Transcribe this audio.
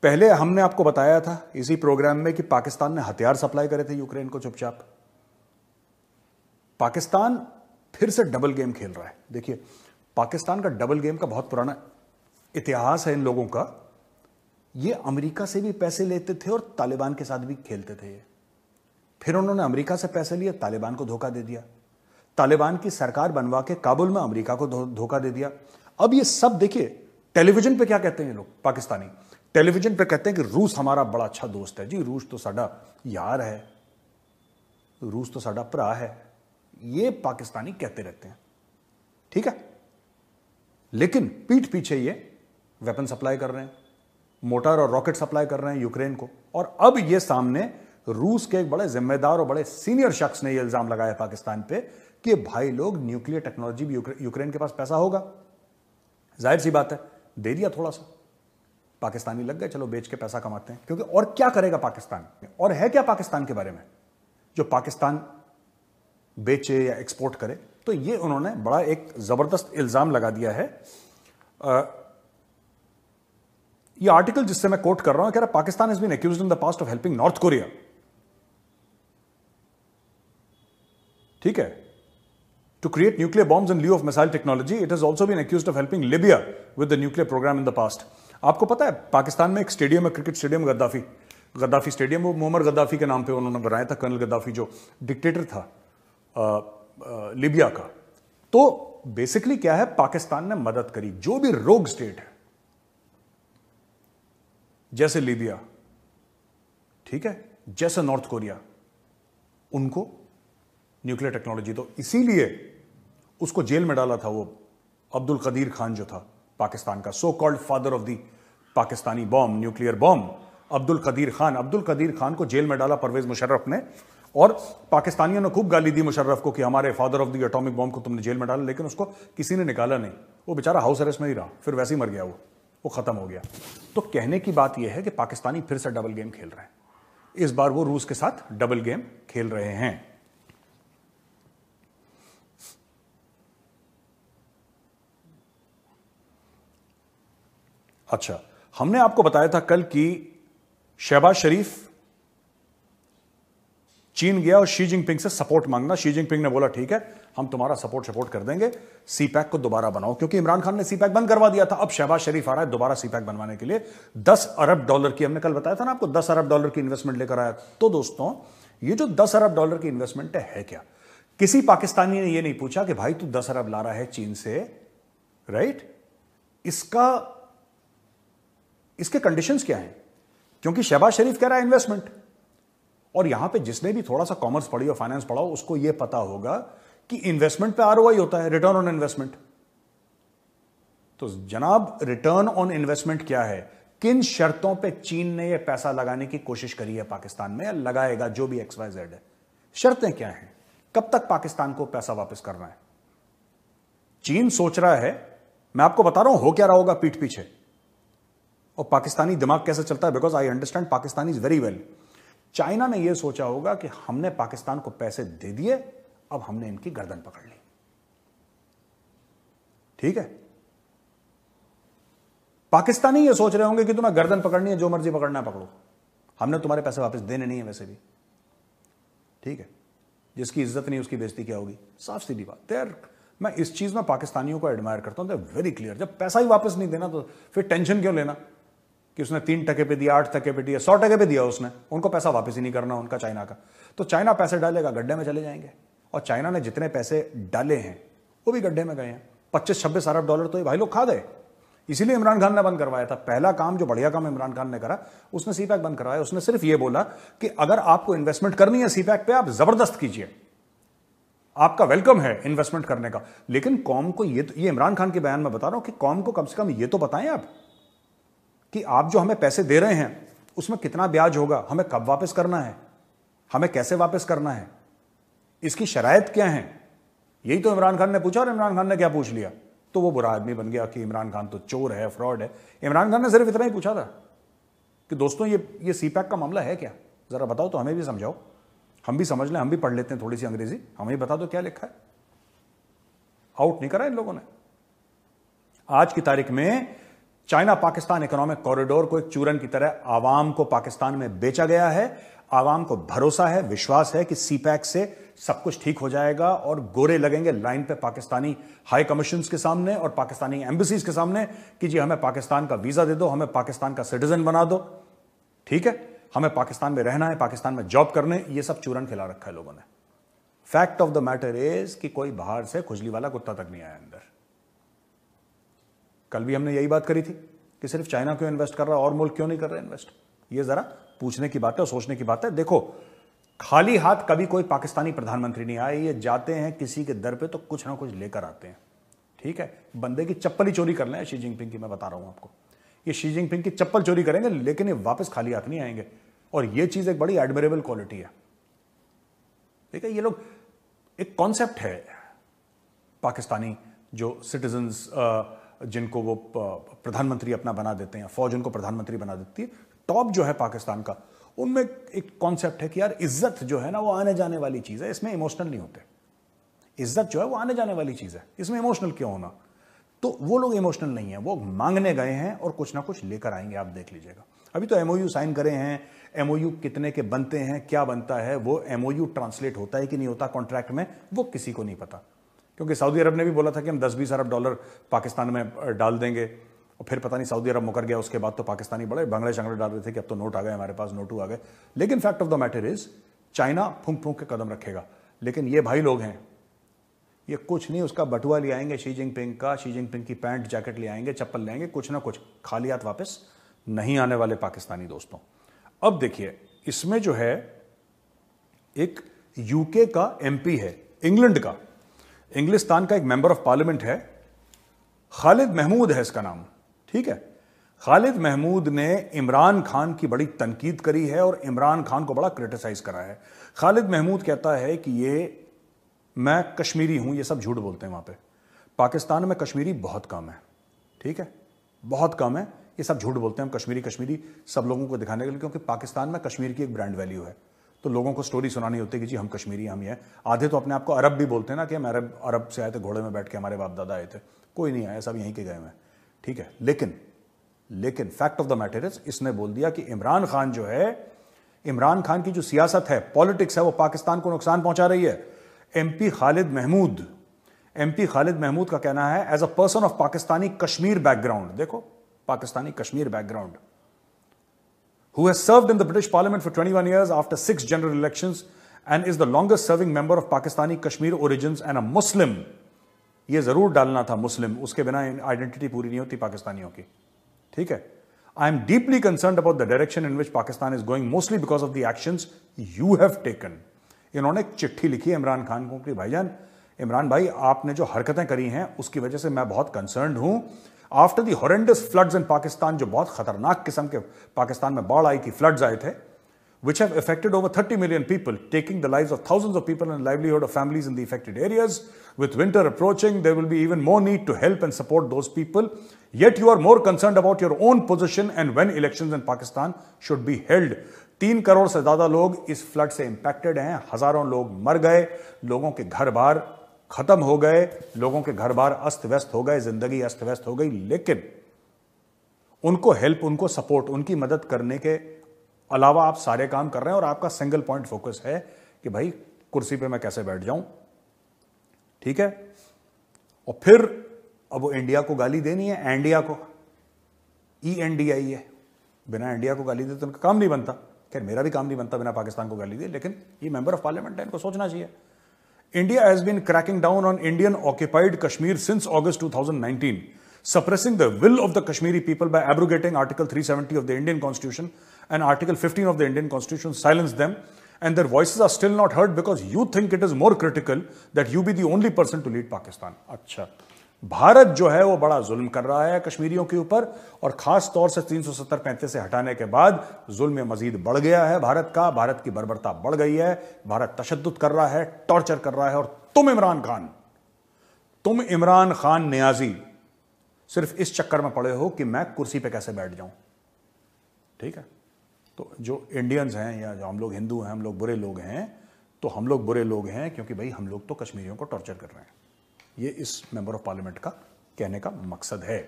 पहले हमने आपको बताया था इसी प्रोग्राम में कि पाकिस्तान ने हथियार सप्लाई करे थे यूक्रेन को चुपचाप। पाकिस्तान फिर से डबल गेम खेल रहा है। देखिए, पाकिस्तान का डबल गेम का बहुत पुराना इतिहास है इन लोगों का। ये अमेरिका से भी पैसे लेते थे और तालिबान के साथ भी खेलते थे ये। फिर उन्होंने अमेरिका से पैसे लिए, तालिबान को धोखा दे दिया, तालिबान की सरकार बनवा के काबुल में अमेरिका को धोखा दे दिया। अब ये सब देखिए, टेलीविजन पे क्या कहते हैं ये लोग पाकिस्तानी, टेलीविजन पे कहते हैं कि रूस हमारा बड़ा अच्छा दोस्त है। जी, रूस तो साडा यार है, रूस तो साडा भरा है, ये पाकिस्तानी कहते रहते हैं, ठीक है। लेकिन पीठ पीछे ये वेपन सप्लाई कर रहे हैं, मोटर और रॉकेट सप्लाई कर रहे हैं यूक्रेन को। और अब ये सामने रूस के एक बड़े जिम्मेदार और बड़े सीनियर शख्स ने यह इल्जाम लगाया पाकिस्तान पे कि भाई लोग न्यूक्लियर टेक्नोलॉजी भी यूक्रेन के पास पैसा होगा, जाहिर सी बात है, दे दिया थोड़ा सा, पाकिस्तानी लग गए, चलो बेच के पैसा कमाते हैं। क्योंकि और क्या करेगा पाकिस्तान, और है क्या पाकिस्तान के बारे में जो पाकिस्तान बेचे या एक्सपोर्ट करे। तो ये उन्होंने बड़ा एक जबरदस्त इल्जाम लगा दिया है। ये आर्टिकल जिससे मैं कोट कर रहा हूं कह रहा Pakistan has been accused in the past of helping North Korea, ठीक है, to create nuclear bombs in lieu of missile technology. It has also been accused of helping Libya with the nuclear program in the past. आपको पता है पाकिस्तान में एक stadium है, cricket stadium, Gaddafi stadium, वो मोमर Gaddafi के नाम पे उन्होंने बनाया था, कर्नल गद्दाफी जो डिक्टेटर था लीबिया का। तो बेसिकली क्या है, पाकिस्तान ने मदद करी जो भी रोग स्टेट है जैसे लीबिया, ठीक है, जैसे नॉर्थ कोरिया, उनको न्यूक्लियर टेक्नोलॉजी। तो इसीलिए उसको जेल में डाला था वो अब्दुल कदीर खान जो था पाकिस्तान का so called father of the Pakistani bomb, nuclear bomb, Abdul Qadeer Khan को जेल में डाला परवेज मुशर्रफ ने। और पाकिस्तानियों ने खूब गाली दी मुशर्रफ को कि हमारे father of the atomic bomb को तुमने जेल में डाला, लेकिन उसको किसी ने निकाला नहीं, वो बेचारा हाउस अरेस्ट में ही रहा, फिर वैसे ही मर गया, वो खत्म हो गया। तो कहने की बात यह है कि पाकिस्तानी फिर से डबल गेम खेल रहे हैं। इस बार वो रूस के साथ डबल गेम खेल रहे हैं। अच्छा, हमने आपको बताया था कल कि शहबाज शरीफ चीन गया और शी जिनपिंग से सपोर्ट मांगना। शी जिनपिंग ने बोला ठीक है, हम तुम्हारा सपोर्ट कर देंगे, सीपैक को दोबारा बनाओ, क्योंकि इमरान खान ने सीपैक बंद करवा दिया था। अब शहबाज शरीफ आ रहा है दोबारा सीपैक बनवाने के लिए। $10 अरब की, हमने कल बताया था ना आपको, $10 अरब की इन्वेस्टमेंट लेकर आया। तो दोस्तों, ये जो $10 अरब की इन्वेस्टमेंट है क्या? किसी पाकिस्तानी ने यह नहीं पूछा कि भाई तू 10 अरब ला रहा है चीन से, राइट, इसके कंडीशंस क्या हैं? क्योंकि शहबाज शरीफ कह रहा है इन्वेस्टमेंट, और यहां पे जिसने भी थोड़ा सा कॉमर्स पढ़ी और फाइनेंस पढ़ा हो उसको यह पता होगा कि इन्वेस्टमेंट पे आरओआई होता है, रिटर्न ऑन इन्वेस्टमेंट। तो जनाब, रिटर्न ऑन इन्वेस्टमेंट क्या है? किन शर्तों पे चीन ने यह पैसा लगाने की कोशिश करी है पाकिस्तान में, या लगाएगा, जो भी XYZ है, शर्तें क्या हैं? कब तक पाकिस्तान को पैसा वापस करना है? चीन सोच रहा है, मैं आपको बता रहा हूं हो क्या रहा होगा पीठ पीछे, और पाकिस्तानी दिमाग कैसे चलता है, because I understand Pakistani is very well. China ने यह सोचा होगा कि हमने पाकिस्तान को पैसे दे दिए, अब हमने इनकी गर्दन पकड़ ली, ठीक है। पाकिस्तानी ये सोच रहे होंगे कि तुम्हें गर्दन पकड़नी है, जो मर्जी पकड़ना है पकड़ो, हमने तुम्हारे पैसे वापस देने नहीं है वैसे भी, ठीक है। जिसकी इज्जत नहीं उसकी बेइज्जती क्या होगी, साफ सीधी बात है। मैं इस चीज में पाकिस्तानियों को एडमायर करता हूं, वेरी क्लियर। जब पैसा ही वापस नहीं देना तो फिर टेंशन क्यों लेना कि उसने 3% पे दिया, 8% पे दिया, 100% पे दिया उसने, उनको पैसा वापस ही नहीं करना उनका, चाइना का। तो चाइना पैसे डालेगा, गड्ढे में चले जाएंगे। और चाइना ने जितने पैसे डाले हैं वो भी गड्ढे में गए हैं। $25-26 अरब तो ये भाई लोग खा गए। इसीलिए इमरान खान ने बंद करवाया था। पहला काम, जो बढ़िया काम इमरान खान ने करा, उसने सीपैक बंद करवाया। उसने सिर्फ ये बोला कि अगर आपको इन्वेस्टमेंट करनी है सीपैक पे, आप जबरदस्त कीजिए, आपका वेलकम है इन्वेस्टमेंट करने का। लेकिन कौम को ये इमरान खान के बयान में बता रहा हूं कि कौम को कम से कम ये तो बताएं आप कि आप जो हमें पैसे दे रहे हैं उसमें कितना ब्याज होगा, हमें कब वापस करना है, हमें कैसे वापस करना है, इसकी शराइत क्या है। यही तो इमरान खान ने पूछा, और इमरान खान ने क्या पूछ लिया? तो वो बुरा आदमी बन गया कि इमरान खान तो चोर है, फ्रॉड है। इमरान खान ने सिर्फ इतना ही पूछा था कि दोस्तों ये सीपैक का मामला है क्या, जरा बताओ तो हमें भी समझाओ, हम भी समझ लें, हम भी पढ़ लेते हैं थोड़ी सी अंग्रेजी, हमें भी बता दो क्या लिखा है। आउट नहीं करा इन लोगों ने। आज की तारीख में चाइना पाकिस्तान इकोनॉमिक कॉरिडोर को एक चूरन की तरह आवाम को पाकिस्तान में बेचा गया है। आवाम को भरोसा है, विश्वास है कि सीपैक से सब कुछ ठीक हो जाएगा और गोरे लगेंगे लाइन पे पाकिस्तानी हाई कमीशंस के सामने और पाकिस्तानी एम्बेसीज के सामने कि जी हमें पाकिस्तान का वीजा दे दो, हमें पाकिस्तान का सिटीजन बना दो, ठीक है, हमें पाकिस्तान में रहना है, पाकिस्तान में जॉब करने। ये सब चूरन खिला रखा है लोगों ने। Fact of the matter is कि कोई बाहर से खुजली वाला कुत्ता तक नहीं आया अंदर। कल भी हमने यही बात करी थी कि सिर्फ चाइना क्यों इन्वेस्ट कर रहा है और मुल्क क्यों नहीं कर रहे इन्वेस्ट। ये जरा पूछने की बात है और सोचने की बात है। देखो, खाली हाथ कभी कोई पाकिस्तानी प्रधानमंत्री नहीं आए। ये जाते हैं किसी के दर पे तो कुछ ना कुछ लेकर आते हैं, ठीक है। बंदे की चप्पल ही चोरी कर लें शी जिनपिंग की, मैं बता रहा हूं आपको, ये शी जिनपिंग की चप्पल चोरी करेंगे लेकिन ये वापस खाली हाथ नहीं आएंगे। और ये चीज एक बड़ी एडमिरेबल क्वालिटी है, ठीक है। ये लोग, एक कॉन्सेप्ट है पाकिस्तानी जो सिटीजन्स जिनको वो प्रधानमंत्री अपना बना देते हैं, फौज उनको प्रधानमंत्री बना देती है, टॉप जो है पाकिस्तान का, उनमें एक कॉन्सेप्ट है कि यार इज्जत जो है ना वो आने जाने वाली चीज है, इसमें इमोशनल नहीं होते। इज्जत जो है वो आने जाने वाली चीज है, इसमें इमोशनल क्यों होना। तो वो लोग इमोशनल नहीं है, वो मांगने गए हैं और कुछ ना कुछ लेकर आएंगे, आप देख लीजिएगा। अभी तो एमओयू साइन करे हैं, एमओयू कितने के बनते हैं, क्या बनता है, वो एमओयू ट्रांसलेट होता है कि नहीं होता कॉन्ट्रैक्ट में, वो किसी को नहीं पता। क्योंकि सऊदी अरब ने भी बोला था कि हम 10-20 अरब डॉलर पाकिस्तान में डाल देंगे, और फिर पता नहीं सऊदी अरब मुकर गया। उसके बाद तो पाकिस्तानी बड़े बंगले शंगड़े डाल रहे थे कि अब तो नोट आ गए हमारे पास, नोटू आ गए। लेकिन fact of the matter is China फूंक फूंक के कदम रखेगा। लेकिन ये भाई लोग हैं, ये कुछ नहीं, उसका बटुआ ले आएंगे शी जिनपिंग का, शी जिनपिंग की पैंट जैकेट ले आएंगे, चप्पल ले आएंगे, कुछ ना कुछ, खाली हाथ वापस नहीं आने वाले पाकिस्तानी दोस्तों। अब देखिए, इसमें जो है एक यूके का एमपी है, इंग्लैंड का, इंग्लिस्तान का एक मेंबर ऑफ पार्लियामेंट है, खालिद महमूद है इसका नाम, ठीक है। खालिद महमूद ने इमरान खान की बड़ी तनकीद करी है और इमरान खान को बड़ा क्रिटिसाइज करा है। खालिद महमूद कहता है कि ये मैं कश्मीरी हूं, ये सब झूठ बोलते हैं। वहां पे पाकिस्तान में कश्मीरी बहुत कम है, ठीक है, बहुत कम है, ये सब झूठ बोलते हैं। हम कश्मीरी कश्मीरी सब लोगों को दिखाने के लिए, क्योंकि पाकिस्तान में कश्मीर की एक ब्रांड वैल्यू है, तो लोगों को स्टोरी सुनानी होती है कि जी हम कश्मीरी, हम ये। आधे तो अपने आप को अरब भी बोलते हैं ना कि हम अरब से आए थे, घोड़े में बैठ के हमारे बाप दादा आए थे। कोई नहीं आया, सब यहीं के गए हैं, ठीक है। लेकिन fact of the matter is, इसने बोल दिया कि इमरान खान जो है, इमरान खान की जो सियासत है, पॉलिटिक्स है, वो पाकिस्तान को नुकसान पहुंचा रही है। एमपी खालिद महमूद का कहना है, as a person of Pakistani Kashmir background, देखो Pakistani Kashmir background, who has served in the British Parliament for 21 years after 6 general elections and is the longest serving member of Pakistani Kashmir origins and a Muslim। ये जरूर डालना था मुस्लिम, उसके बिना identity पूरी नहीं होती पाकिस्तानियों की, ठीक है। I am deeply concerned about the direction in which Pakistan is going, mostly because of the actions you have taken. इन्होंने एक चिट्ठी लिखी है इमरान खान को कि भाईजान, इमरान भाई, आपने जो हरकतें करी हैं उसकी वजह से मैं बहुत कंसर्न्ड हूं। आफ्टर द हॉरेंडस फ्लड्स इन पाकिस्तान, जो बहुत खतरनाक किस्म के पाकिस्तान में बाढ़ आई थी, फ्लड्स आए थे, which have affected over 30 million people, taking the lives of thousands of people and livelihood of families in the affected areas. With winter approaching, there will be even more need to help and support those people. Yet you are more concerned about your own position and when elections in Pakistan should be held. 3 crore से ज्यादा लोग इस flood से impacted हैं, हजारों लोग मर गए, लोगों के घर बार खत्म हो गए, लोगों के घर बार अस्त व्यस्त हो गए, जिंदगी अस्त व्यस्त हो गई। लेकिन उनको हेल्प, उनको सपोर्ट, उनकी मदद करने के अलावा आप सारे काम कर रहे हैं और आपका सिंगल पॉइंट फोकस है कि भाई कुर्सी पे मैं कैसे बैठ जाऊं, ठीक है। और फिर अब वो इंडिया को गाली देनी है, इंडिया को, ENDI है, बिना इंडिया को गाली दे तो उनका काम नहीं बनता। खैर मेरा भी काम नहीं बनता बिना पाकिस्तान को गाली दे, लेकिन ये मेंबर ऑफ पार्लियामेंट है, इनको सोचना चाहिए। India has been cracking down on Indian occupied Kashmir since August 2019, suppressing the will of the Kashmiri people by abrogating Article 370 of the Indian Constitution and Article 15 of the Indian Constitution, silenced them, and their voices are still not heard because you think it is more critical that you be the only person to lead Pakistan. अच्छा, भारत जो है वो बड़ा जुल्म कर रहा है कश्मीरियों के ऊपर, और खास तौर से 370-35 से हटाने के बाद जुल्म मजीद बढ़ गया है भारत का, भारत की बर्बरता बढ़ गई है, भारत तशद्दुद कर रहा है, टॉर्चर कर रहा है। और तुम इमरान खान नियाजी सिर्फ इस चक्कर में पड़े हो कि मैं कुर्सी पे कैसे बैठ जाऊं, ठीक है। तो जो इंडियंस हैं या जो हम लोग हिंदू हैं, हम लोग बुरे लोग हैं, तो हम लोग बुरे लोग हैं क्योंकि भाई हम लोग तो कश्मीरियों को टॉर्चर कर रहे हैं। ये इस मेंबर ऑफ पार्लियामेंट का कहने का मकसद है।